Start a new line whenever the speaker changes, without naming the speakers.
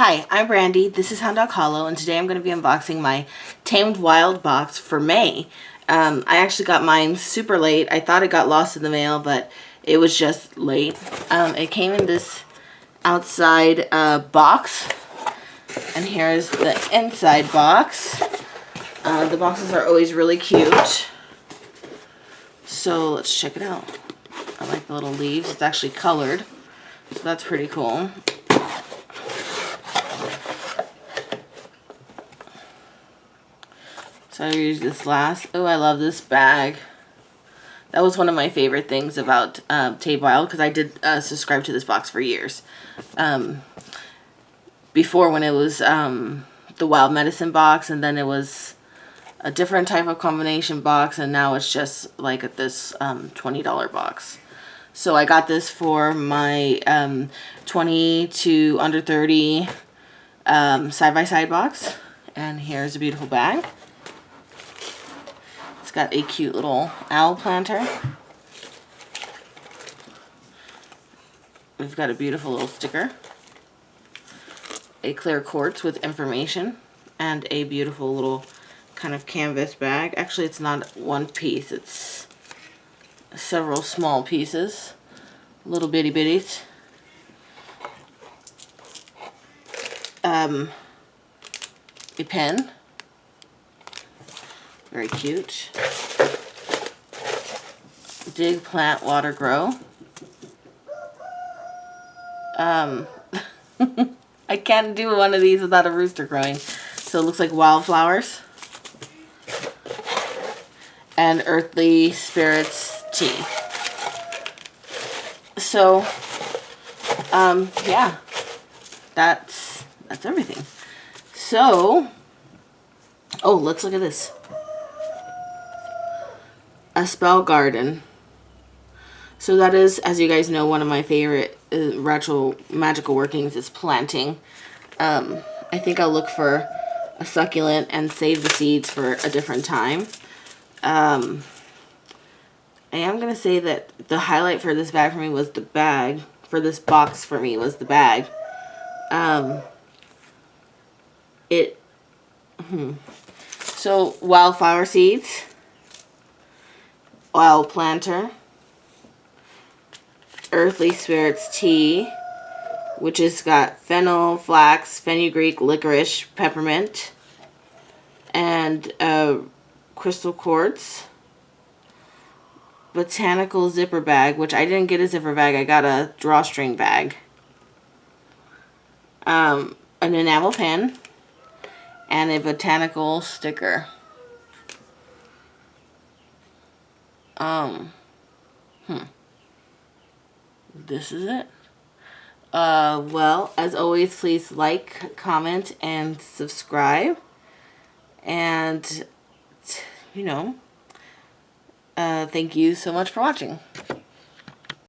Hi, I'm Brandy. This is Hound Dog Hollow, and today I'm going to be unboxing my Tamed Wild Box for May. I actually got mine super late. I thought it got lost in the mail, but it was just late. It came in this outside box, and here's the inside box. The boxes are always really cute. So let's check it out. I like the little leaves. It's actually colored, so that's pretty cool. So I used this last. Oh, I love this bag. That was one of my favorite things about Tamed Wild, because I did subscribe to this box for years. Before, when it was the Wild Medicine box, and then it was a different type of combination box, and now it's just like this $20 box. So I got this for my 20 to under 30 side-by-side box. And here's a beautiful bag. It's got a cute little owl planter. We've got a beautiful little sticker. A clear quartz with information. And a beautiful little kind of canvas bag. Actually, it's not one piece. It's several small pieces. Little bitty bitties. A pen. Very cute. Dig, plant, water, grow. I can't do one of these without a rooster crowing. So it looks like wildflowers. And earthly spirits tea. So, yeah, that's everything. So, oh, let's look at this. A spell garden. So that is, as you guys know, one of my favorite retro magical workings is planting. I think I'll look for a succulent and save the seeds for a different time. I am going to say that the highlight for this bag for me was the bag. For this box for me was the bag. So, wildflower seeds. Oil planter. Earthly spirits tea, which has got fennel, flax, fenugreek, licorice, peppermint, and crystal quartz. Botanical zipper bag, which I didn't get a zipper bag, I got a drawstring bag. An enamel pen, and a botanical sticker. This is it. Well, as always, please like, comment, and subscribe. And, thank you so much for watching.